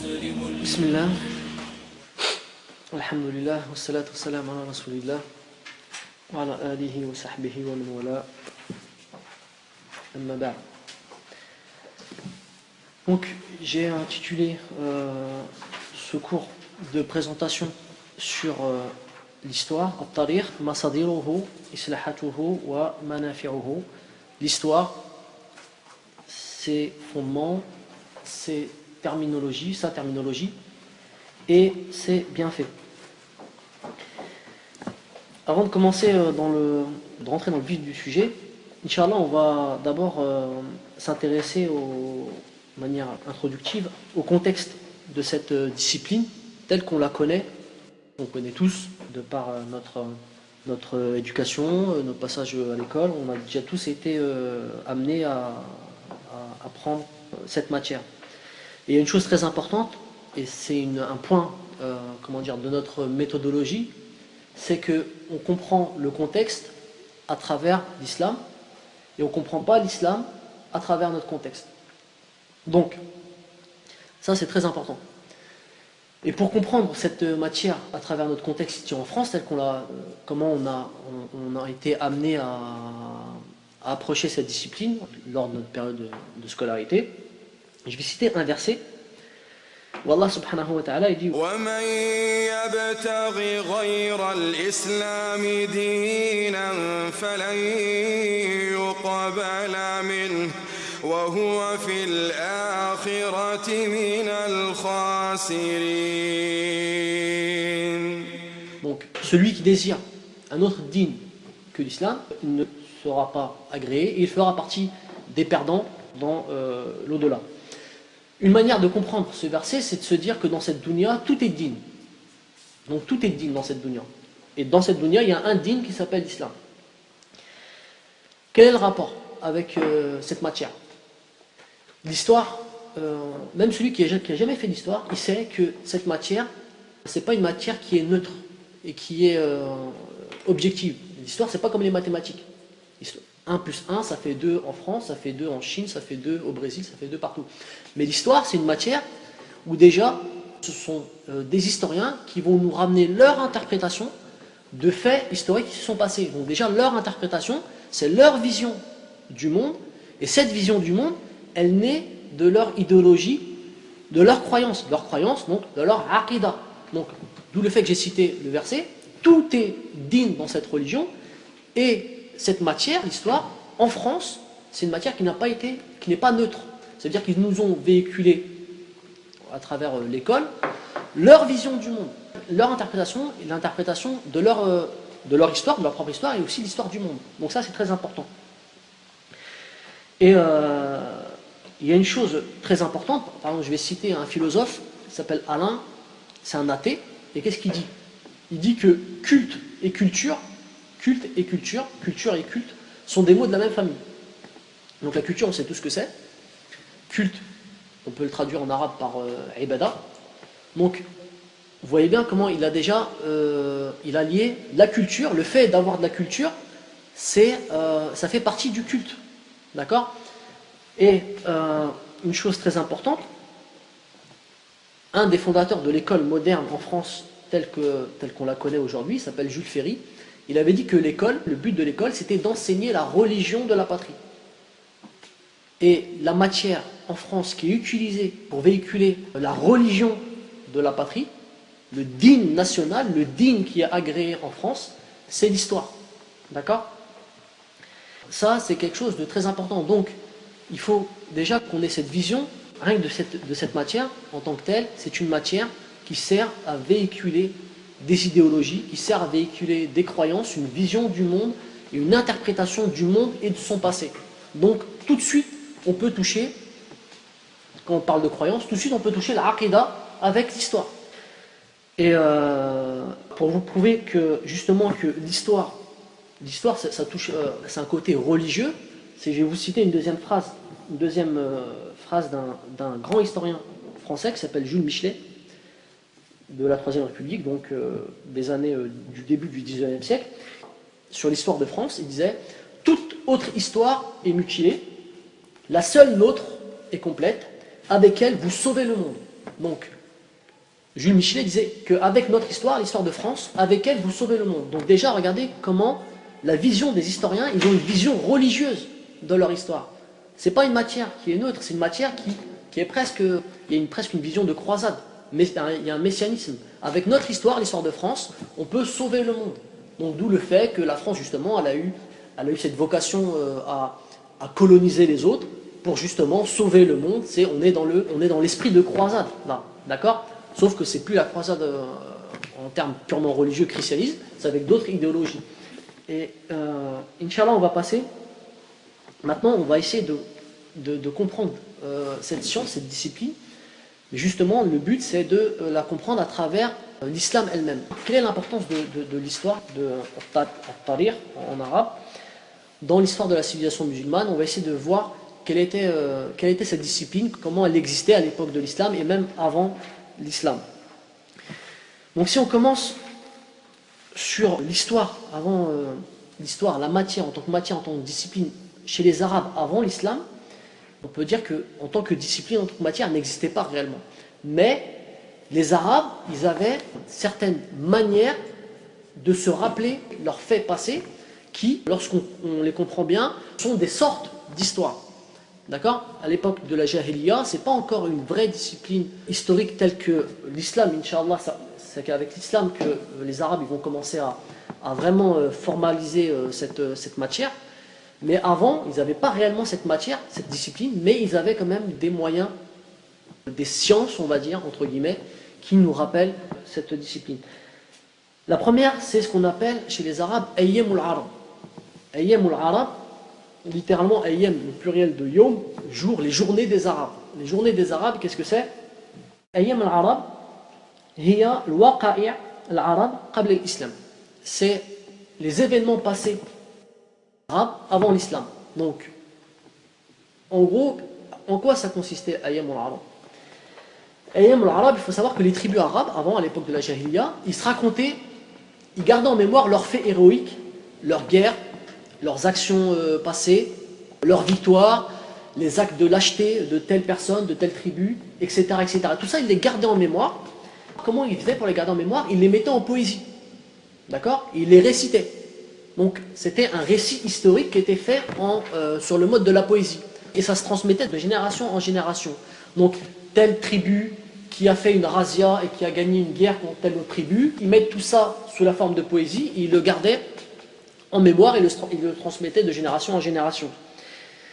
Bismillah, alhamdulillah, wassalatu wassalamu ala rasulillah, wa ala alihi wa sahbihi wa man wala, amma ba'd. Donc, j'ai intitulé ce cours de présentation sur l'histoire, At-Tarikh, Masadiruhu, Islahatuhu wa Manafi'uhu. L'histoire, ses fondements, ses terminologies, sa terminologie et ses bienfaits. Avant de commencer de rentrer dans le vif du sujet, Inch'Allah, on va d'abord s'intéresser de manière introductive au contexte de cette discipline telle qu'on la connaît. On connaît tous de par notre éducation, notre passage à l'école. On a déjà tous été amenés à apprendre cette matière. Et il y a une chose très importante, et c'est un point de notre méthodologie, c'est qu'on comprend le contexte à travers l'islam, et on ne comprend pas l'islam à travers notre contexte. Donc, ça c'est très important. Et pour comprendre cette matière à travers notre contexte ici en France, tel comment on a été amené à approcher cette discipline lors de notre période de scolarité, je vais citer un verset où Allah subhanahu wa ta'ala il dit وَمَن يَبْتَغِ غَيْرَ الْإِسْلَامِ دِينًا فَلَن يُقْبَلَ مِنْهُ وَهُوَ فِي الْآخِرَةِ مِنَ الْخَاسِرِينَ. Donc celui qui désire un autre dîn que l'islam, il ne sera pas agréé et il fera partie des perdants dans l'au-delà. Une manière de comprendre ce verset, c'est de se dire que dans cette dunya, tout est digne. Donc tout est digne dans cette dunya. Et dans cette dunya, il y a un digne qui s'appelle l'islam. Quel est le rapport avec cette matière? L'histoire, même celui qui a jamais fait d'histoire, il sait que cette matière, c'est pas une matière qui est neutre et qui est objective. L'histoire, c'est pas comme les mathématiques. 1 plus 1, ça fait 2 en France, ça fait 2 en Chine, ça fait 2 au Brésil, ça fait 2 partout. Mais l'histoire, c'est une matière où déjà, ce sont des historiens qui vont nous ramener leur interprétation de faits historiques qui se sont passés. Donc déjà, leur interprétation, c'est leur vision du monde. Et cette vision du monde, elle naît de leur idéologie, de leur croyance. Leur croyance, donc, de leur aqidah. Donc, d'où le fait que j'ai cité le verset. Tout est digne dans cette religion. Et cette matière, l'histoire, en France, c'est une matière qui n'est pas neutre. C'est-à-dire qu'ils nous ont véhiculé à travers l'école leur vision du monde, leur interprétation et l'interprétation de leur histoire, de leur propre histoire et aussi l'histoire du monde. Donc ça, c'est très important. Et il y a une chose très importante, par exemple, je vais citer un philosophe qui s'appelle Alain, c'est un athée, et qu'est-ce qu'il dit? Il dit que culte et culture sont des mots de la même famille. Donc la culture, on sait tout ce que c'est. Culte, on peut le traduire en arabe par ibada. Donc, vous voyez bien comment il a déjà il a lié la culture, le fait d'avoir de la culture, ça fait partie du culte. D'accord? Et une chose très importante, un des fondateurs de l'école moderne en France, telle qu'on la connaît aujourd'hui, s'appelle Jules Ferry. Il avait dit que le but de l'école, c'était d'enseigner la religion de la patrie. Et la matière en France qui est utilisée pour véhiculer la religion de la patrie, le dîn national, le dîn qui est agréé en France, c'est l'histoire. D'accord? Ça, c'est quelque chose de très important. Donc, il faut déjà qu'on ait cette vision, rien que de cette matière en tant que telle. C'est une matière qui sert à véhiculer des idéologies, qui sert à véhiculer des croyances, une vision du monde et une interprétation du monde et de son passé. Donc tout de suite, on peut toucher, quand on parle de croyances, tout de suite on peut toucher la aqidah avec l'histoire. Et pour vous prouver que justement que l'histoire ça touche, c'est un côté religieux, je vais vous citer une deuxième phrase d'un grand historien français qui s'appelle Jules Michelet, de la Troisième République, donc des années du début du XIXe siècle, sur l'histoire de France. Il disait « Toute autre histoire est mutilée, la seule nôtre est complète, avec elle vous sauvez le monde. » Donc, Jules Michelet disait qu'avec notre histoire, l'histoire de France, avec elle, vous sauvez le monde. Donc déjà, regardez comment la vision des historiens, ils ont une vision religieuse de leur histoire. C'est pas une matière qui est neutre, c'est une matière qui est presque, il y a presque une vision de croisade. Mais il y a un messianisme. Avec notre histoire, l'histoire de France, on peut sauver le monde. Donc d'où le fait que la France, justement, elle a eu cette vocation à coloniser les autres pour justement sauver le monde. On est dans l'esprit de croisade, là, d'accord? Sauf que c'est plus la croisade en termes purement religieux, christianisme, c'est avec d'autres idéologies. Et Inch'Allah, on va passer. Maintenant, on va essayer de comprendre cette science, cette discipline. Mais justement, le but, c'est de la comprendre à travers l'islam elle-même. Quelle est l'importance de l'histoire, de Tariq en arabe, dans l'histoire de la civilisation musulmane? On va essayer de voir quelle était cette discipline, comment elle existait à l'époque de l'islam et même avant l'islam. Donc si on commence sur l'histoire, avant l'histoire, la matière en tant que discipline chez les Arabes avant l'islam, on peut dire qu'en tant que discipline, en tant que matière, elle n'existait pas réellement. Mais les Arabes, ils avaient certaines manières de se rappeler leurs faits passés qui, lorsqu'on les comprend bien, sont des sortes d'histoires. D'accord? À l'époque de la Jahiliya, ce n'est pas encore une vraie discipline historique telle que l'islam, Inch'Allah, c'est qu'avec l'islam que les Arabes ils vont commencer à vraiment formaliser cette matière. Mais avant, ils n'avaient pas réellement cette matière, cette discipline, mais ils avaient quand même des moyens, des sciences, on va dire, entre guillemets, qui nous rappellent cette discipline. La première, c'est ce qu'on appelle chez les Arabes Ayyamul Arab. Ayyamul Arab, littéralement Ayyam, le pluriel de Yom, jour, les journées des Arabes. Les journées des Arabes, qu'est-ce que c'est? Ayyam al-Arab, hiya al-waqa'i' al-Arab qabla l'islam. C'est les événements passés avant l'islam. Donc, en gros, en quoi ça consistait Ayyam al-Arab? Ayyam al-Arab, il faut savoir que les tribus arabes, avant, à l'époque de la Jahiliya, ils se racontaient, ils gardaient en mémoire leurs faits héroïques, leurs guerres, leurs actions passées, leurs victoires, les actes de lâcheté de telle personne, de telle tribu, etc., etc. Tout ça, ils les gardaient en mémoire. Comment ils faisaient pour les garder en mémoire? Ils les mettaient en poésie. D'accord? Ils les récitaient. Donc, c'était un récit historique qui était fait sur le mode de la poésie. Et ça se transmettait de génération en génération. Donc, telle tribu qui a fait une razzia et qui a gagné une guerre contre telle autre tribu, ils mettent tout ça sous la forme de poésie, et ils le gardaient en mémoire et ils le transmettaient de génération en génération.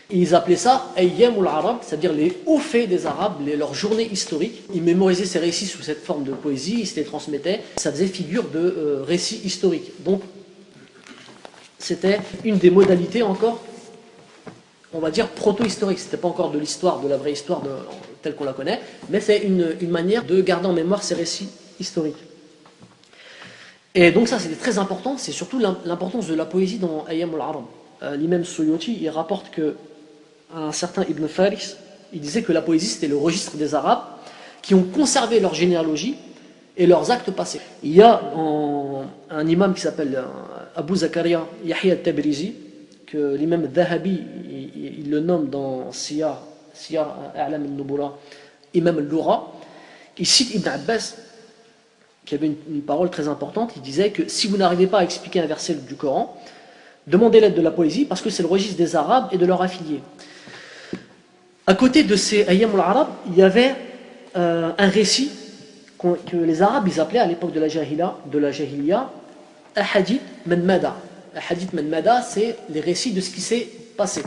Et ils appelaient ça Ayyamul Arab, c'est-à-dire les hauts faits des Arabes, leurs journées historiques. Ils mémorisaient ces récits sous cette forme de poésie, ils se les transmettaient, ça faisait figure de récits historiques. Donc, c'était une des modalités encore, on va dire proto-historique. C'était pas encore de l'histoire, de la vraie histoire telle qu'on la connaît, mais c'est une manière de garder en mémoire ces récits historiques. Et donc ça c'était très important, c'est surtout l'importance de la poésie dans Ayyam al-Arab. L'imam Suyuti, il rapporte que un certain Ibn Faris, il disait que la poésie c'était le registre des Arabes qui ont conservé leur généalogie et leurs actes passés. Il y a un imam qui s'appelle Abu Zakaria Yahya al-Tabrizi, que l'imam Dhahabi, il le nomme dans Siyar A'lam al-Nubura, imam al-Lura. Il cite Ibn Abbas, qui avait une parole très importante. Il disait que si vous n'arrivez pas à expliquer un verset du Coran, demandez l'aide de la poésie, parce que c'est le registre des Arabes et de leurs affiliés. À côté de ces Ayyam al-Arab, il y avait un récit que les Arabes ils appelaient à l'époque de la Jahiliya Ahadith Man Mada. Ahadith Man Mada, c'est les récits de ce qui s'est passé.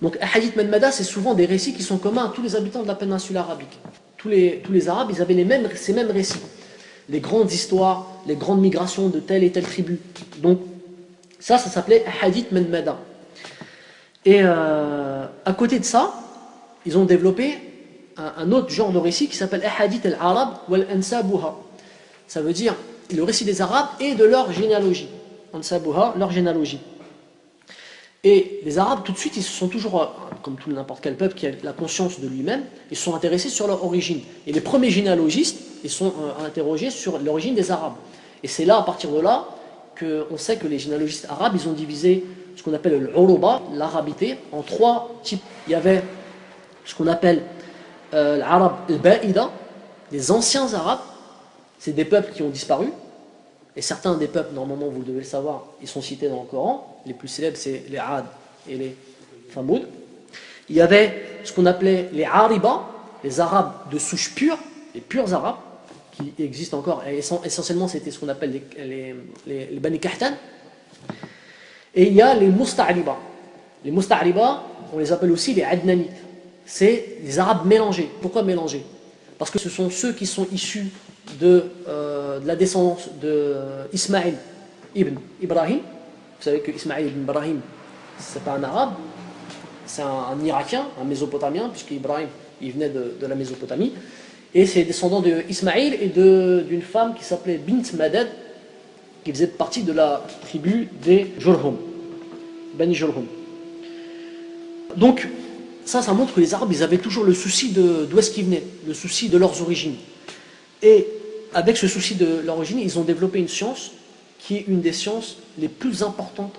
Donc Ahadith Man Mada, c'est souvent des récits qui sont communs à tous les habitants de la péninsule arabique. Tous les Arabes, ils avaient ces mêmes récits. Les grandes histoires, les grandes migrations de telle et telle tribu. Donc ça s'appelait Ahadith Man Mada. Et à côté de ça, ils ont développé un autre genre de récit qui s'appelle Ahadith al-Arab wal-Ansabuha. Ça veut dire le récit des Arabes et de leur généalogie. Ansabuha, leur généalogie. Et les Arabes, tout de suite, ils se sont toujours, comme n'importe quel peuple qui a la conscience de lui-même, ils se sont intéressés sur leur origine. Et les premiers généalogistes, ils sont interrogés sur l'origine des Arabes. Et c'est là, à partir de là, qu'on sait que les généalogistes arabes, ils ont divisé ce qu'on appelle l'Uruba, l'arabité, en trois types. Il y avait ce qu'on appelle l'arabe al-ba'ida, les anciens arabes, c'est des peuples qui ont disparu. Et certains des peuples, normalement vous devez le savoir, ils sont cités dans le Coran. Les plus célèbres, c'est les Ad et les Thamoud. Il y avait ce qu'on appelait les Ariba, les Arabes de souche pure, les purs Arabes, qui existent encore. Et essentiellement, c'était ce qu'on appelle les Bani Kahtan. Et il y a les Musta'riba. Les Musta'riba, on les appelle aussi les Adnanites. C'est les Arabes mélangés. Pourquoi mélangés? Parce que ce sont ceux qui sont issus de la descendance de Ismaïl ibn Ibrahim. Vous savez que Ismaïl ibn Ibrahim, c'est pas un arabe, c'est un Irakien, un Mésopotamien, puisqu'Ibrahim il venait de la Mésopotamie. Et c'est descendant de Ismaïl et d'une femme qui s'appelait Bint Madad, qui faisait partie de la tribu des Jurhum, Bani Jurhum. Donc, ça montre que les Arabes, ils avaient toujours le souci d'où est-ce qu'ils venaient, le souci de leurs origines. Et avec ce souci de l'origine, ils ont développé une science qui est une des sciences les plus importantes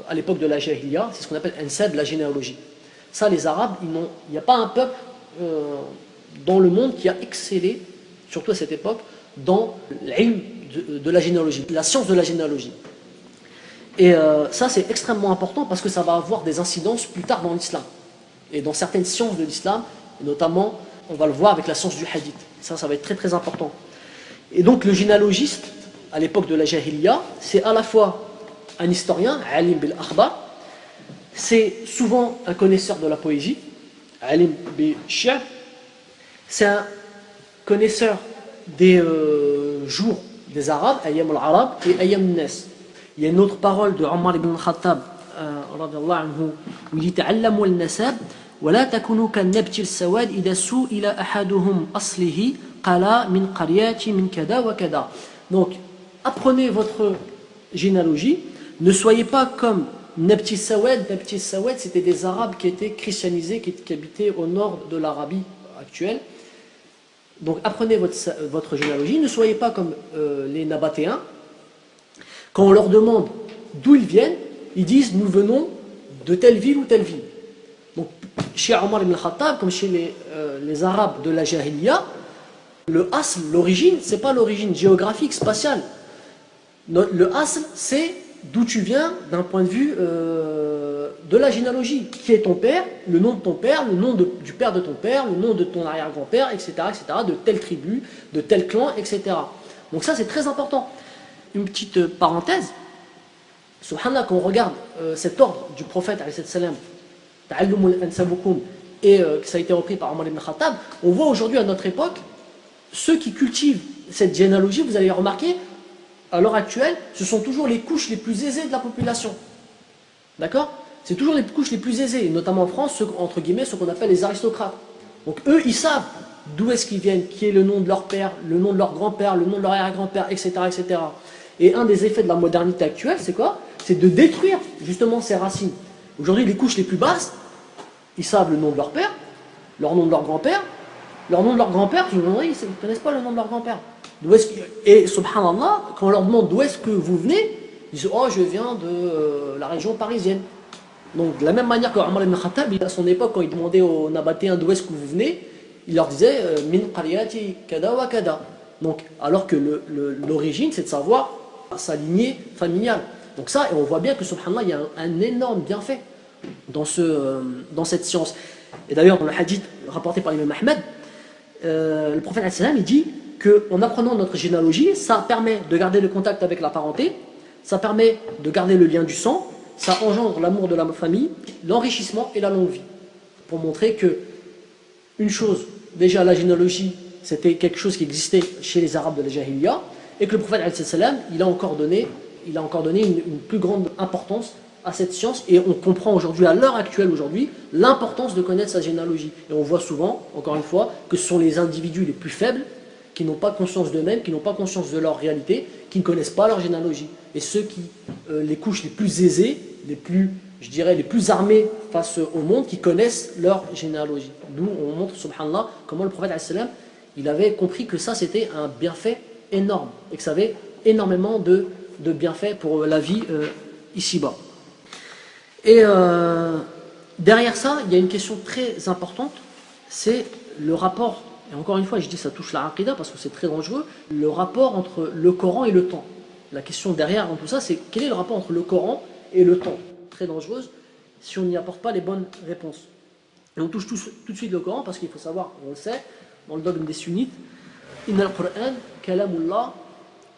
à l'époque de la Jahiliya, c'est ce qu'on appelle Ansab, la généalogie. Ça, les Arabes, il n'y a pas un peuple dans le monde qui a excellé, surtout à cette époque, dans l'ilm de la généalogie, la science de la généalogie. Et ça, c'est extrêmement important parce que ça va avoir des incidences plus tard dans l'islam. Et dans certaines sciences de l'islam, notamment, on va le voir avec la science du hadith. Ça va être très très important. Et donc, le généalogiste, à l'époque de la Jahiliya, c'est à la fois un historien, alim bil akhbar, c'est souvent un connaisseur de la poésie, alim bil shi'r, c'est un connaisseur des jours des Arabes, ayyam al-Arab et ayyam al-Nas. Il y a une autre parole de Omar ibn Khattab, où il dit ta'allamu al-nasab wa la takunu kan-nabti al-sawad idha su'ila ahaduhum aslihi qala min qaryati min kada wa kada. Donc apprenez votre généalogie, ne soyez pas comme Nabti Sawad. Nabti Sawad, c'était des Arabes qui étaient christianisés, qui habitaient au nord de l'Arabie actuelle. Donc apprenez votre généalogie, ne soyez pas comme les Nabatéens. Quand on leur demande d'où ils viennent, ils disent nous venons de telle ville ou telle ville. Donc chez Omar ibn Khattab, comme chez les Arabes de la Jahiliya, le asl, l'origine, c'est pas l'origine géographique, spatiale. Le asl, c'est d'où tu viens d'un point de vue de la généalogie. Qui est ton père, le nom de ton père, le nom du père de ton père, le nom de ton arrière-grand-père, etc., de telle tribu, de tel clan, etc. Donc ça, c'est très important. Une petite parenthèse. Subhanallah, quand on regarde cet ordre du prophète, ta'allumul ansabukum, et que ça a été repris par Omar ibn Khattab, on voit aujourd'hui à notre époque, ceux qui cultivent cette généalogie, vous allez remarquer, à l'heure actuelle, ce sont toujours les couches les plus aisées de la population. D'accord? C'est toujours les couches les plus aisées, notamment en France, entre guillemets, ce qu'on appelle les aristocrates. Donc eux, ils savent d'où est-ce qu'ils viennent, qui est le nom de leur père, le nom de leur grand-père, le nom de leur arrière-grand-père, etc., etc. Et un des effets de la modernité actuelle, c'est quoi? C'est de détruire justement ces racines. Aujourd'hui, les couches les plus basses, ils savent le nom de leur père, leur nom de leur grand-père, leur nom de leur grand-père, ils ne connaissent pas le nom de leur grand-père. Et subhanallah, quand on leur demande d'où est-ce que vous venez, ils disent oh je viens de la région parisienne. Donc de la même manière que Omar ibn Khattab, à son époque, quand il demandait aux Nabatéens d'où est-ce que vous venez, il leur disait min qaryati kada wa kada. Donc alors que l'origine c'est de savoir sa lignée familiale. Donc ça, et on voit bien que subhanallah, il y a un énorme bienfait dans cette science. Et d'ailleurs dans le hadith rapporté par l'imam Ahmed, le prophète il dit qu'en apprenant notre généalogie, ça permet de garder le contact avec la parenté, ça permet de garder le lien du sang, ça engendre l'amour de la famille, l'enrichissement et la longue vie. Pour montrer que, une chose, déjà la généalogie, c'était quelque chose qui existait chez les Arabes de la Jahiliya, et que le prophète il a encore donné une plus grande importance à cette science, et on comprend aujourd'hui, à l'heure actuelle aujourd'hui, l'importance de connaître sa généalogie. Et on voit souvent, encore une fois, que ce sont les individus les plus faibles, qui n'ont pas conscience d'eux-mêmes, qui n'ont pas conscience de leur réalité, qui ne connaissent pas leur généalogie. Et ceux qui, les couches les plus aisées, les plus armés face au monde, qui connaissent leur généalogie. D'où on montre, subhanallah, comment le prophète il avait compris que ça c'était un bienfait énorme, et que ça avait énormément de bienfaits pour la vie ici-bas. Et derrière ça, il y a une question très importante, c'est le rapport, et encore une fois je dis ça touche la aqidah parce que c'est très dangereux, le rapport entre le Coran et le temps. La question derrière dans tout ça, c'est quel est le rapport entre le Coran et le temps. Très dangereuse si on n'y apporte pas les bonnes réponses. Et on touche tout de suite le Coran parce qu'il faut savoir, on le sait, dans le dogme des sunnites, Inna al-Qur'an kalamullah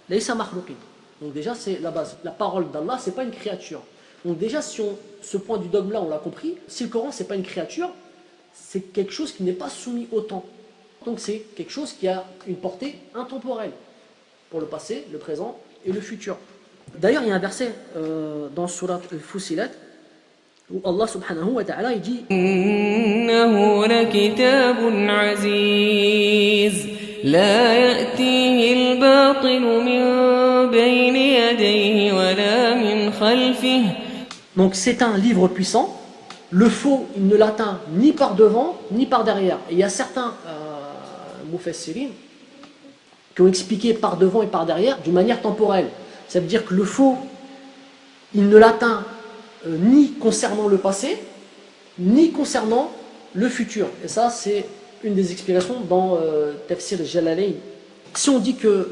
laysa makhluqin. Donc déjà c'est la base. La parole d'Allah, c'est pas une créature. Donc déjà si ce point du dogme là on l'a compris, si le Coran c'est pas une créature, c'est quelque chose qui n'est pas soumis au temps. Donc c'est quelque chose qui a une portée intemporelle pour le passé, le présent et le futur. D'ailleurs il y a un verset dans Surat al-Fussilat où Allah subhanahu wa ta'ala il dit إنه لكتاب عزيز لا يأتيه الباطل من بين يديه ولا من خلفه. Donc c'est un livre puissant, le faux il ne l'atteint ni par devant ni par derrière. Et il y a certains mufassirin qui ont expliqué par devant et par derrière d'une manière temporelle. Ça veut dire que le faux il ne l'atteint ni concernant le passé, ni concernant le futur. Et ça, c'est une des explications dans Tafsir Jalalayn. Si on dit que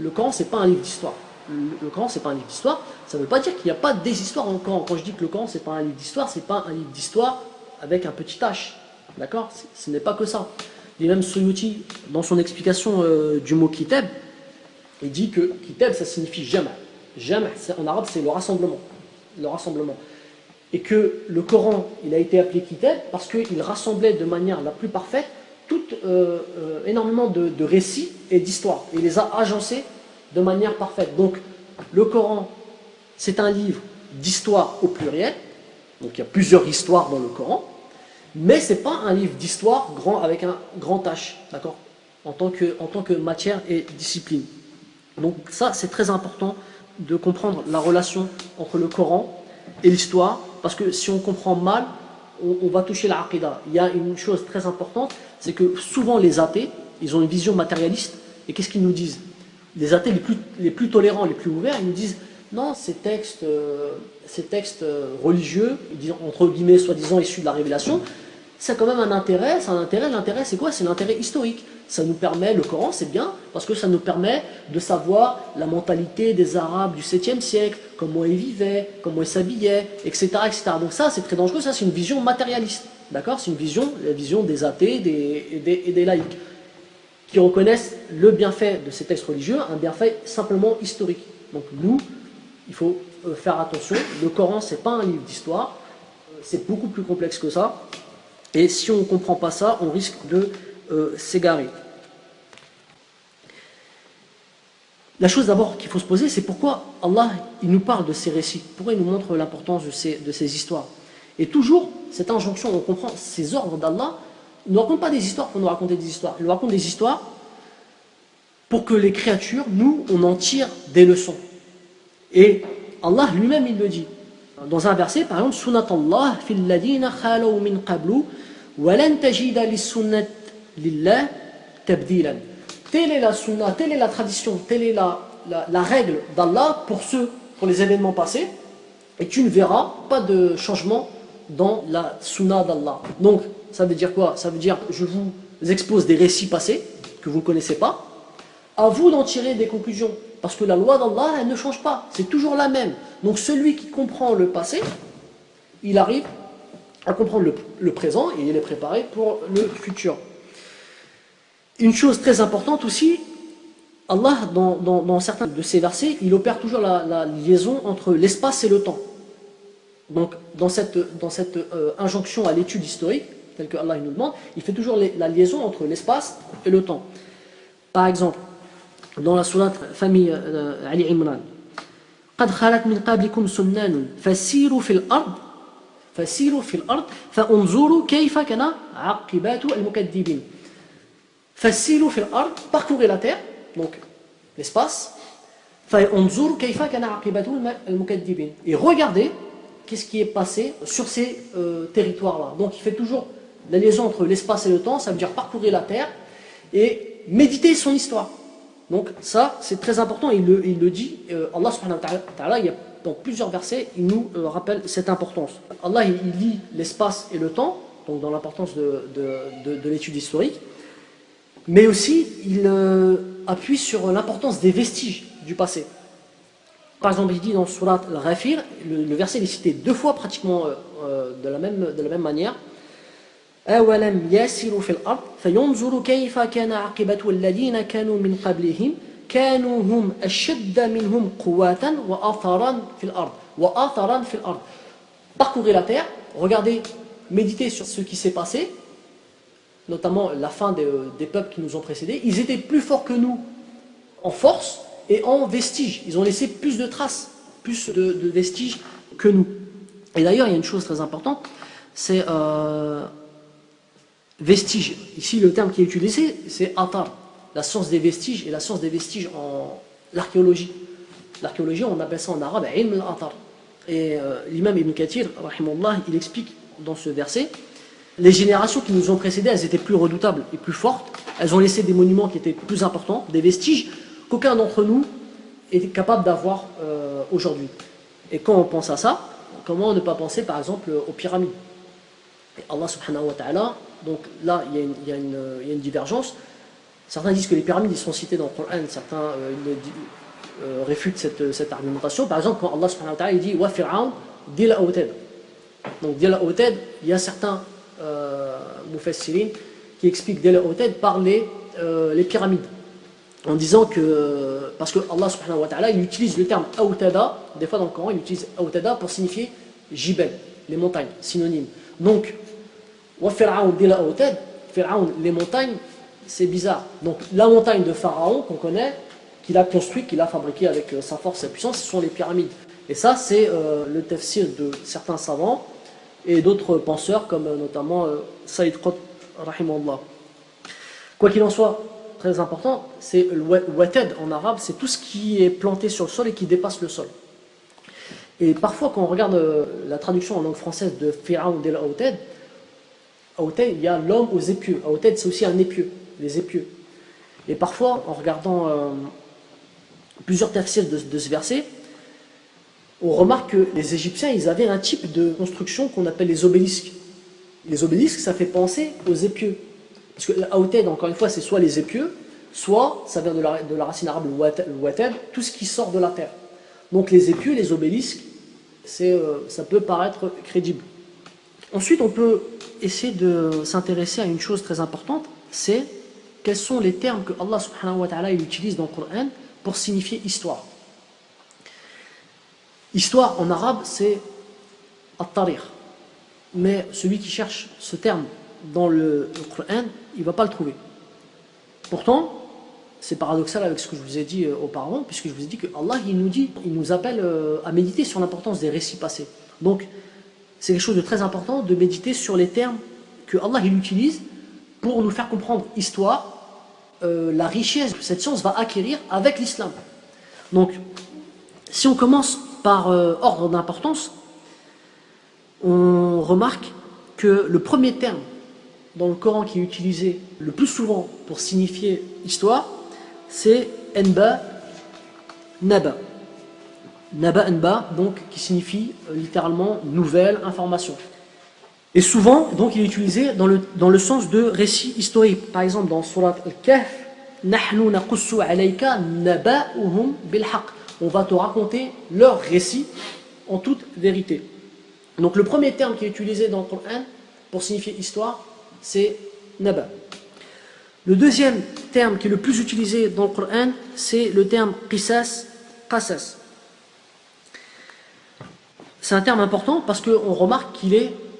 le Coran, c'est pas un livre d'histoire, le Coran, c'est pas un livre d'histoire, ça ne veut pas dire qu'il n'y a pas des histoires dans le Coran. Quand je dis que le Coran, c'est pas un livre d'histoire, c'est pas un livre d'histoire avec un petit H. D'accord ? Ce n'est pas que ça. L'imam Suyuti, dans son explication du mot kitab, il dit que kitab, ça signifie jama'. Jama', en arabe, c'est le rassemblement. Le rassemblement. Et que le Coran, il a été appelé kitab parce qu'il rassemblait de manière la plus parfaite énormément de récits et d'histoires. Il les a agencés de manière parfaite. Donc, le Coran, c'est un livre d'histoire au pluriel. Donc, il y a plusieurs histoires dans le Coran. Mais ce n'est pas un livre d'histoire avec un grand H, d'accord, en tant que matière et discipline. Donc, ça, c'est très important de comprendre la relation entre le Coran et l'histoire, parce que si on comprend mal, on va toucher la aqidah. Il y a une chose très importante, c'est que souvent les athées, ils ont une vision matérialiste, et qu'est-ce qu'ils nous disent? Les athées les plus tolérants, les plus ouverts, ils nous disent non, ces textes religieux, entre guillemets, soi-disant issus de la révélation, ça a quand même un intérêt. L'intérêt c'est quoi? C'est l'intérêt historique. Ça nous permet, le Coran c'est bien, parce que ça nous permet de savoir la mentalité des Arabes du 7e siècle, comment ils vivaient, comment ils s'habillaient, etc., etc. Donc ça c'est très dangereux, ça c'est une vision matérialiste, d'accord? C'est la vision des athées et des laïcs, qui reconnaissent le bienfait de ces textes religieux, un bienfait simplement historique. Donc nous, il faut faire attention, le Coran c'est pas un livre d'histoire, c'est beaucoup plus complexe que ça, et si on ne comprend pas ça, on risque de s'égarer. La chose d'abord qu'il faut se poser, c'est pourquoi Allah il nous parle de ces récits, pourquoi il nous montre l'importance de ces histoires. Et toujours, cette injonction, on comprend ces ordres d'Allah, il ne nous raconte pas des histoires pour nous raconter des histoires, il nous raconte des histoires pour que les créatures, nous, on en tire des leçons. Et Allah lui-même, il le dit. Dans un verset, par exemple, Sunatallah fil ladina khalaw min qablu wa lan tajida lis-sunnat lillah tabdilan. Telle est la sunna, telle est la tradition, telle est la règle d'Allah pour les événements passés, et tu ne verras pas de changement dans la sunna d'Allah. Donc, ça veut dire quoi? Ça veut dire, je vous expose des récits passés que vous ne connaissez pas, à vous d'en tirer des conclusions. Parce que la loi d'Allah, elle ne change pas, c'est toujours la même. Donc celui qui comprend le passé, il arrive à comprendre le présent et il est préparé pour le futur. Une chose très importante aussi, Allah, dans certains de ces versets, il opère toujours la liaison entre l'espace et le temps. Donc dans cette injonction à l'étude historique, telle que Allah nous demande, il fait toujours la liaison entre l'espace et le temps. Par exemple, dans la sourate famille Ali Imran, قد خلت من قبلكم سنن فسيروا في الأرض فانظروا كيف كان عاقبة المكذبين. فسيروا في الأرض, parcourez la terre, donc l'espace, فانظروا كيف كان عاقبة المكذبين. Et regardez qu'est-ce qui est passé sur ces territoires-là. Donc il fait toujours la liaison entre l'espace et le temps, ça veut dire parcourir la terre et méditer son histoire. Donc ça, c'est très important, il le dit, Allah subhanahu wa ta'ala, dans plusieurs versets, il nous rappelle cette importance. Allah, il lie l'espace et le temps donc dans l'importance de l'étude historique, mais aussi il appuie sur l'importance des vestiges du passé. Par exemple, il dit dans Surat Al-Ghafir, le verset est cité 2 fois pratiquement de la même manière. أَوَلَمْ يَسِرُوا فِي الْأَرْضِ فَيُنْظُرُوا كَيْفَ كَانَ عَاقِبَةُ الَّذِينَ كَانُوا مِنْ قَبْلِهِمْ كَانُوا هُمْ أَشَدَّ مِنْهُمْ قُوَّةً وَآثَارًا فِي الْأَرْضِ. Parcourez la terre, regardez, méditez sur ce qui s'est passé, notamment la fin des peuples qui nous ont précédés. Ils étaient plus forts que nous en force et en vestiges. Ils ont laissé plus de traces, plus de vestiges que nous. Et d'ailleurs, il y a une chose très importante, c'est vestiges. Ici, le terme qui est utilisé, c'est athar, la science des vestiges, et la science des vestiges en l'archéologie. L'archéologie, on appelle ça en arabe ilm al-athar. Et l'imam Ibn Kathir, rahimahullah, il explique dans ce verset, les générations qui nous ont précédées, elles étaient plus redoutables et plus fortes. Elles ont laissé des monuments qui étaient plus importants, des vestiges qu'aucun d'entre nous est capable d'avoir aujourd'hui. Et quand on pense à ça, comment ne pas penser par exemple aux pyramides? Et Allah subhanahu wa ta'ala, donc là il y a une divergence. Certains disent que les pyramides ils sont cités dans le Coran, certains réfutent cette argumentation. Par exemple, quand Allah subhanahu wa ta'ala il dit wa fir'aun dil awtad. Donc dil awtad, il y a certains mufassirin qui expliquent dil awtad par les pyramides, en disant que parce que Allah subhanahu wa ta'ala il utilise le terme awtada, des fois dans le Coran il utilise awtada pour signifier jibel, les montagnes, synonyme. Donc wa fir'aun dil awtad, Fir'aun, les montagnes, c'est bizarre. Donc la montagne de Pharaon qu'on connaît, qu'il a construite, qu'il a fabriquée avec sa force, sa puissance, ce sont les pyramides. Et ça, c'est le tafsir de certains savants et d'autres penseurs, comme notamment Saïd Qutb, rahimahullah. Quoi qu'il en soit, très important, c'est le wated en arabe, c'est tout ce qui est planté sur le sol et qui dépasse le sol. Et parfois, quand on regarde la traduction en langue française de Fir'aun del Awted, il y a l'homme aux épieux. Awted, c'est aussi un épieu, les épieux. Et parfois, en regardant plusieurs tafsirs de ce verset, on remarque que les Égyptiens, ils avaient un type de construction qu'on appelle les obélisques. Les obélisques, ça fait penser aux épieux. Parce que l'Awted, encore une fois, c'est soit les épieux, soit, ça vient de la racine arabe, le wated, tout ce qui sort de la terre. Donc les épieux, les obélisques, ça peut paraître crédible. Ensuite, on peut essayer de s'intéresser à une chose très importante, c'est quels sont les termes que Allah subhanahu wa ta'ala utilise dans le Coran pour signifier histoire. Histoire en arabe, c'est at-tarikh. Mais celui qui cherche ce terme dans le Coran, il ne va pas le trouver. Pourtant, c'est paradoxal avec ce que je vous ai dit auparavant, puisque je vous ai dit que Allah il nous appelle à méditer sur l'importance des récits passés. Donc, c'est quelque chose de très important de méditer sur les termes que Allah il utilise pour nous faire comprendre histoire, la richesse que cette science va acquérir avec l'islam. Donc, si on commence par ordre d'importance, on remarque que le premier terme dans le Coran qui est utilisé le plus souvent pour signifier histoire, c'est Enba, Naba. Naba, Enba, donc qui signifie littéralement nouvelle, information. Et souvent, donc, il est utilisé dans le sens de récit historique. Par exemple, dans Surat Al-Kahf, Nahnu naqussu alayka naba'uhum bilhaq. On va te raconter leur récit en toute vérité. Donc, le premier terme qui est utilisé dans le Coran pour signifier histoire, c'est Naba. Le deuxième terme qui est le plus utilisé dans le Coran, c'est le terme Qisas, Qasas. C'est un terme important parce qu'on remarque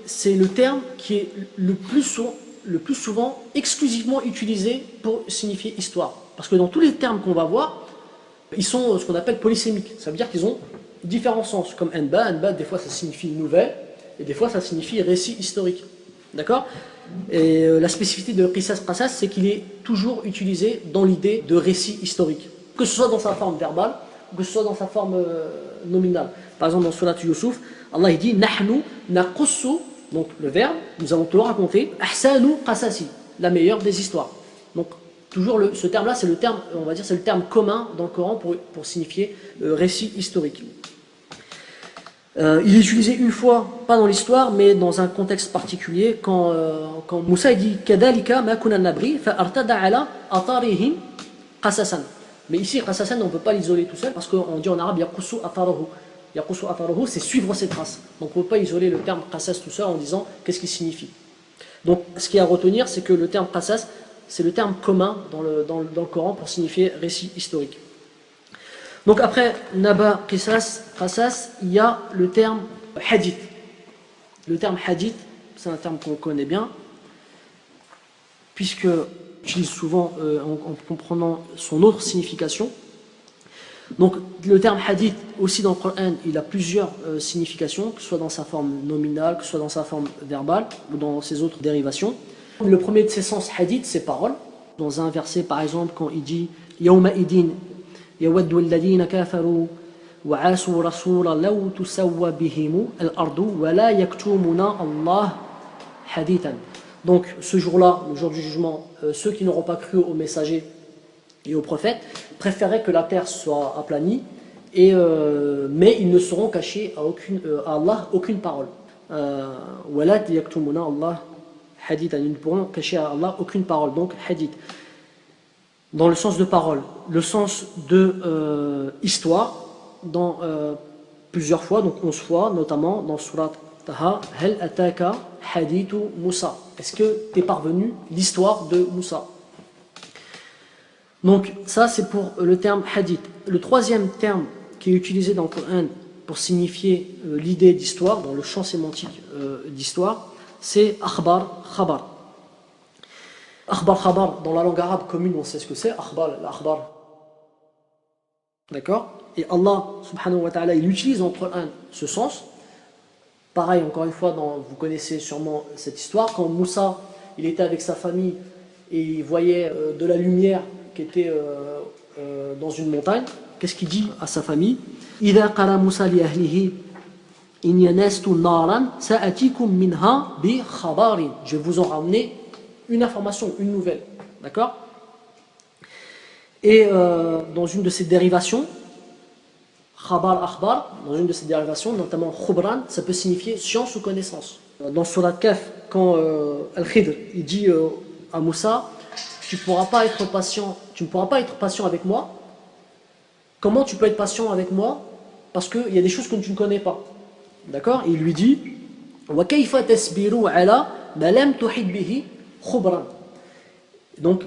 c'est le terme qui est le plus souvent exclusivement utilisé pour signifier histoire. Parce que dans tous les termes qu'on va voir, ils sont ce qu'on appelle polysémiques. Ça veut dire qu'ils ont différents sens. Comme Enba, des fois ça signifie nouvelle, et des fois ça signifie récit historique. D'accord ? Et la spécificité de Qisas Qasas, c'est qu'il est toujours utilisé dans l'idée de récit historique. Que ce soit dans sa forme verbale, ou que ce soit dans sa forme nominale. Par exemple, dans Surat Yusuf, Allah il dit Nahnu naqussu, donc le verbe, nous allons te le raconter, Ahsanu qasasi, la meilleure des histoires. Donc, toujours ce terme-là, c'est le terme, on va dire, c'est le terme commun dans le Coran pour signifier récit historique. Il est utilisé une fois, pas dans l'histoire, mais dans un contexte particulier, quand Moussa dit Kadalika ma kunna nabri fa artada ala atarihim qasasan. Mais ici, qasasan, on ne peut pas l'isoler tout seul parce qu'on dit en arabe yaqussu atharuhu. Yaqussu atharuhu, c'est suivre ses traces. Donc on ne peut pas isoler le terme qasas tout seul en disant qu'est-ce qu'il signifie. Donc ce qu'il y a à retenir, c'est que le terme qasas, c'est le terme commun dans le Coran pour signifier récit historique. Donc après Naba, Qasas, il y a le terme hadith. Le terme hadith, c'est un terme qu'on connaît bien, puisque on utilise souvent en comprenant son autre signification. Donc le terme hadith, aussi dans le Coran, il a plusieurs significations, que ce soit dans sa forme nominale, que ce soit dans sa forme verbale, ou dans ses autres dérivations. Le premier de ces sens hadith, c'est parole. Dans un verset, par exemple, quand il dit « Yawma idin » يود الذين كفروا وعاصوا رسول لو تسوى بهم الأرض ولا يكتمون الله حديثا. Donc ce jour-là, le jour du jugement, ceux qui n'auront pas cru aux messagers et aux prophètes préféraient que la terre soit aplanie, mais ils ne sauront cacher à Allah aucune parole. ولا يكتمون الله حديثا, ils ne pourront cacher à Allah aucune parole. Donc hadith. Dans le sens de parole, le sens de histoire, dans plusieurs fois, donc 11 fois, notamment dans Surat Taha, Hal ataka hadithu Moussa. Est-ce que t'es parvenu l'histoire de Moussa? Donc ça c'est pour le terme hadith. Le troisième terme qui est utilisé dans le Coran pour signifier l'idée d'histoire, dans le champ sémantique d'histoire, c'est akhbar, khabar. Akhbar, khabar, dans la langue arabe commune, on sait ce que c'est, akhbar, l'akhbar. D'accord? Et Allah, subhanahu wa ta'ala, il utilise en Coran ce sens. Pareil, encore une fois, vous connaissez sûrement cette histoire, quand Moussa, il était avec sa famille et il voyait de la lumière qui était dans une montagne, qu'est-ce qu'il dit à sa famille? إِذَا قَرَى مُوسَى لِأَهْلِهِ إِنْ يَنَسْتُ نَارًا سَأَتِيكُمْ مِنْهَا بِخَبَارٍ. Je vais vous en ramener une information, une nouvelle, d'accord? Et dans une de ces dérivations, khabar, akhbar, dans une de ces dérivations, notamment khubran, ça peut signifier science ou connaissance. Dans Surat Kaf, quand Al-Khidr, il dit à Moussa, tu ne pourras pas être patient avec moi. Comment tu peux être patient avec moi? Parce qu'il y a des choses que tu ne connais pas, d'accord? Et il lui dit, wa kayfa tasbiru ala ma lam tuhid bihi khubran. Donc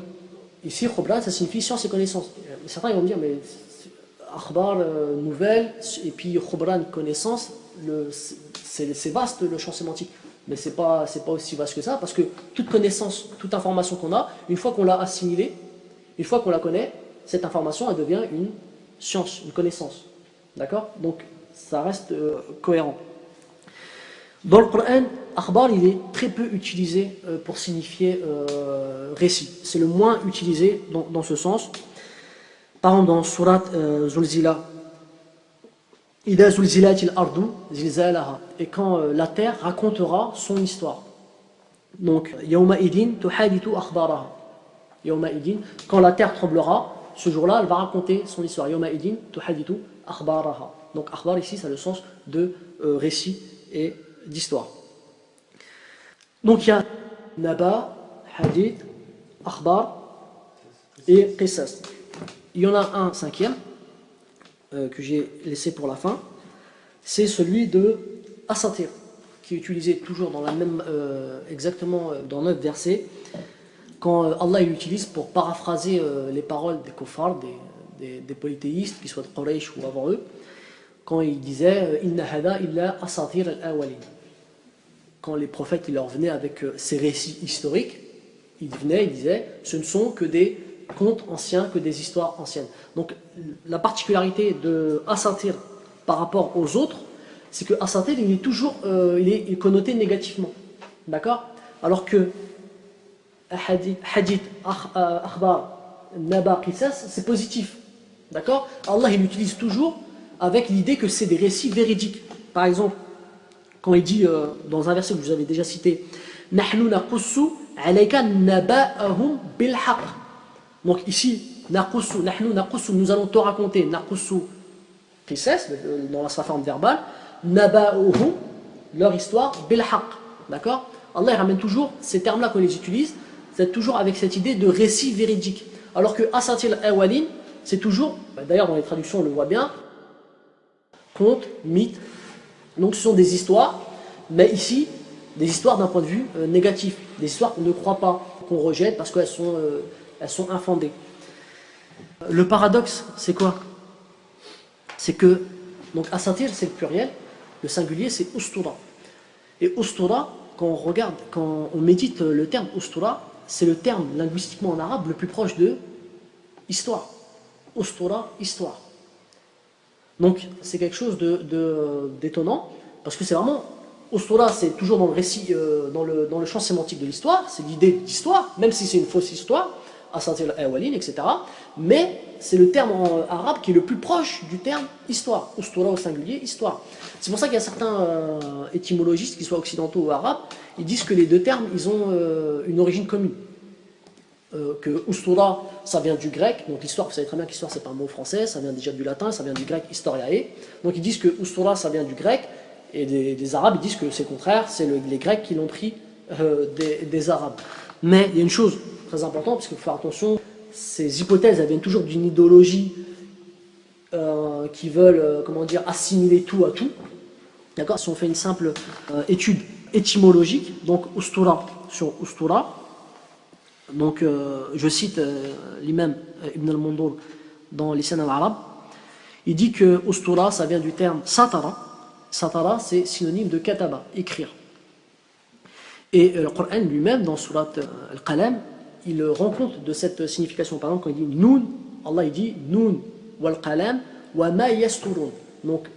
ici khubran, ça signifie science et connaissance. Certains vont me dire, mais akhbar, nouvelle, et puis khubran, connaissance, c'est vaste le champ sémantique, mais c'est pas aussi vaste que ça, parce que toute connaissance, toute information qu'on a, une fois qu'on l'a assimilée, une fois qu'on la connaît, cette information elle devient une science, une connaissance, d'accord? Donc ça reste cohérent. Dans le Coran, akhbar, il est très peu utilisé pour signifier récit. C'est le moins utilisé dans ce sens. Par exemple, dans Surat Zulzila, Ida zulzilatil ardu zilzalaha, et quand la terre racontera son histoire. Donc, Yawma idin tuhadithu akhbaraha. Yawma idin, quand la terre tremblera, ce jour-là, elle va raconter son histoire. Yawma idin tuhadithu akhbaraha. Donc, akhbar ici, ça a le sens de récit et d'histoire. Donc il y a Naba, Hadith, Akhbar et Qisas. Il y en a un cinquième que j'ai laissé pour la fin, c'est celui de Asatir, qui est utilisé toujours dans la même, exactement dans 9 versets, quand Allah l'utilise pour paraphraser les paroles des kuffars, des polythéistes, qu'ils soient de Quraysh ou avant eux, quand il disait Inna hada illa asatir al-awwalin. Quand les prophètes ils leur venaient avec ces récits historiques, ils disaient ce ne sont que des contes anciens, que des histoires anciennes. Donc la particularité de asatir par rapport aux autres, c'est que asatir il est toujours il est connoté négativement, d'accord? Alors que hadith, akhbar, naba, qisas, c'est positif, d'accord? Allah il utilise toujours avec l'idée que c'est des récits véridiques. Par exemple, quand il dit dans un verset que je vous avais déjà cité, Nahnu naqussu alayka naba'ahum bil haqq. Donc ici, nahnu naqussu, nous allons te raconter, naqussu qisas, dans sa forme verbale, naba'uhu, leur histoire, bil haqq. D'accord? Allah il ramène toujours ces termes-là qu'on les utilise, c'est toujours avec cette idée de récit véridique. Alors que asatir al-awwalin, c'est toujours, d'ailleurs dans les traductions on le voit bien, conte, mythe. Donc ce sont des histoires, mais ici, des histoires d'un point de vue négatif, des histoires qu'on ne croit pas, qu'on rejette parce qu'elles sont infondées. Le paradoxe, c'est quoi? C'est que, donc asatir c'est le pluriel, le singulier c'est ustura. Et ustura, quand on regarde, quand on médite le terme ustura, c'est le terme linguistiquement en arabe le plus proche de histoire. Ustura, histoire. Donc c'est quelque chose d'étonnant, parce que c'est vraiment, ustura c'est toujours dans le récit, dans le champ sémantique de l'histoire, c'est l'idée d'histoire, même si c'est une fausse histoire, asatir al-awwalin, etc. Mais c'est le terme en arabe qui est le plus proche du terme histoire. Ustura au singulier, histoire. C'est pour ça qu'il y a certains étymologistes, qu'ils soient occidentaux ou arabes, ils disent que les deux termes, ils ont une origine commune. Que ustura, ça vient du grec, donc l'histoire, vous savez très bien qu'histoire c'est pas un mot français, ça vient déjà du latin, ça vient du grec historiae. Donc ils disent que ustura ça vient du grec, et des arabes ils disent que c'est le contraire, c'est les grecs qui l'ont pris des arabes. Mais il y a une chose très importante, parce qu'il faut faire attention, ces hypothèses elles viennent toujours d'une idéologie qui veulent comment dire, assimiler tout à tout. D'accord? Si on fait une simple étude étymologique, donc ustura sur ustura, donc je cite l'imam Ibn al-Mundur dans Lisan al-Arab, il dit que ustura ça vient du terme satara. Satara c'est synonyme de kataba, écrire. Et le Coran lui-même dans surat al-Qalam, il rend compte de cette signification. Par exemple quand il dit Noun, Allah il dit Noun wal qalam wa ma yasturun. Donc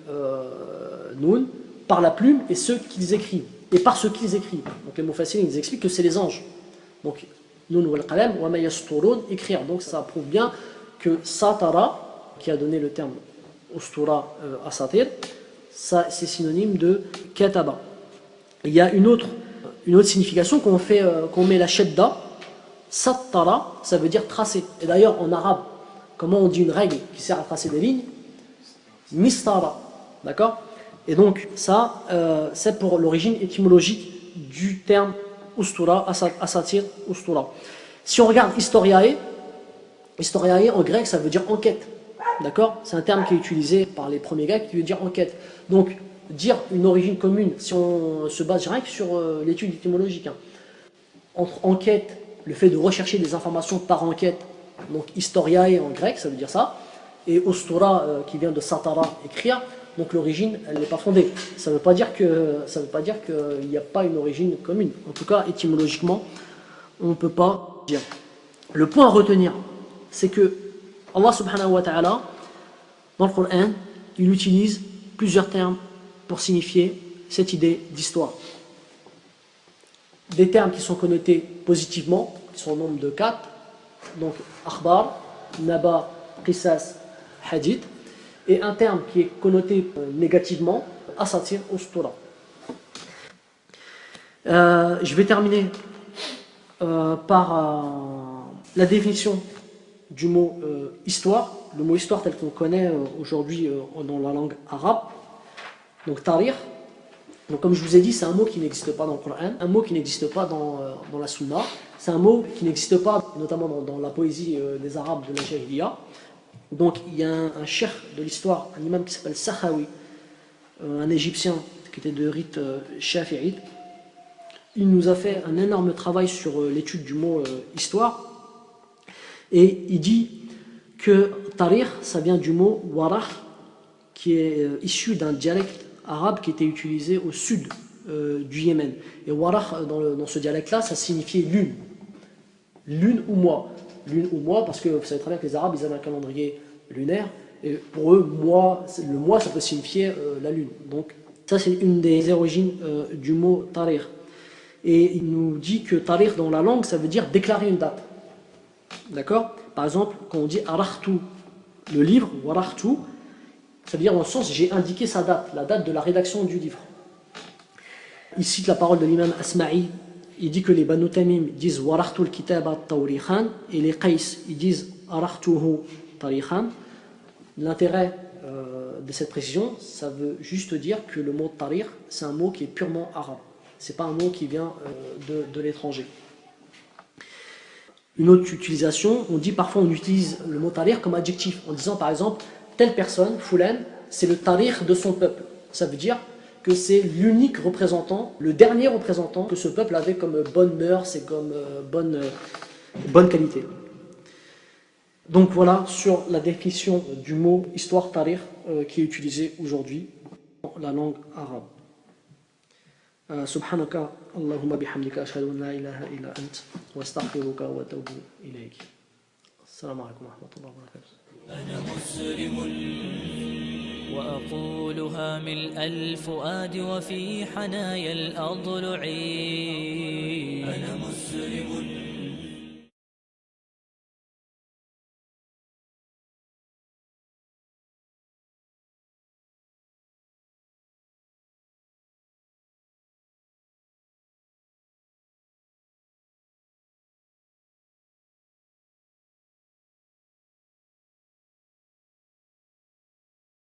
Noun par la plume et ceux qu'ils écrivent, et par ceux qu'ils écrivent. Donc les mufassirin ils expliquent que c'est les anges. Donc Noun wal qalam wa ma yasturun, écrire. Donc ça prouve bien que satara, qui a donné le terme ustura asatir, ça c'est synonyme de kataba. Il y a une autre signification qu'on met la shadda, sattara, ça veut dire tracer. Et d'ailleurs en arabe, comment on dit une règle qui sert à tracer des lignes? Mistara, d'accord? Et donc ça, c'est pour l'origine étymologique du terme ustura, asatir, ustura. Si on regarde historiae en grec ça veut dire enquête, d'accord? C'est un terme qui est utilisé par les premiers Grecs qui veut dire enquête. Donc dire une origine commune, si on se base rien que sur l'étude étymologique, entre enquête, le fait de rechercher des informations par enquête, donc historiae en grec, ça veut dire ça, et ustura qui vient de satara, écrire, donc l'origine, elle n'est pas fondée. Ça ne veut pas dire qu'il n'y a pas une origine commune. En tout cas, étymologiquement, on ne peut pas dire. Le point à retenir, c'est que Allah subhanahu wa ta'ala, dans le Coran, il utilise plusieurs termes pour signifier cette idée d'histoire. Des termes qui sont connotés positivement, qui sont au nombre de 4, donc akhbar, naba, qisas, hadith, et un terme qui est connoté négativement, asatir, ustura. Je vais terminer par la définition du mot histoire, le mot histoire tel qu'on connaît aujourd'hui dans la langue arabe. Donc tarir, donc comme je vous ai dit, c'est un mot qui n'existe pas dans le Coran, un mot qui n'existe pas dans la Sunna, c'est un mot qui n'existe pas notamment dans la poésie des Arabes de la Jahiliya. Donc il y a un cheikh de l'histoire, un imam qui s'appelle Sakhawi, un égyptien qui était de rite shafi'ite. Il nous a fait un énorme travail sur l'étude du mot histoire, et il dit que tarir ça vient du mot warah, qui est issu d'un dialecte arabe qui était utilisé au sud du Yémen. Et warah dans ce dialecte-là, ça signifiait lune. Lune ou mois. Lune ou mois, parce que vous savez très bien que les Arabes, ils avaient un calendrier lunaire, et pour eux, le mois, ça peut signifier la lune. Donc, ça, c'est une des origines du mot tarir. Et il nous dit que tarir dans la langue, ça veut dire déclarer une date. D'accord? Par exemple, quand on dit arachtu, le livre, warachtu, ça veut dire dans le sens, j'ai indiqué sa date, la date de la rédaction du livre. Il cite la parole de l'imam Asma'i. Il dit que les Banu Tamim disent warachtu al-kitaba tawrikhan, et les Qais ils disent arachtuhu tarikhan. L'intérêt de cette précision, ça veut juste dire que le mot tarikh, c'est un mot qui est purement arabe. C'est pas un mot qui vient de l'étranger. Une autre utilisation, on utilise le mot tarikh comme adjectif, en disant par exemple, telle personne, Fulan, c'est le tarikh de son peuple. Ça veut dire que c'est l'unique représentant, le dernier représentant que ce peuple avait comme bonne mœurs et comme bonne qualité. Donc voilà sur la définition du mot histoire tarikh qui est utilisé aujourd'hui dans la langue arabe. سبحانك اللهم بحمدك أشهد أن لا إله إلا أنت واستغفرك وأتوب إليك. السلام عليكم ورحمة الله وبركاته. أنا مسلم وأقولها ملء الفؤاد وفي حنايا الأضلع. أنا مسلم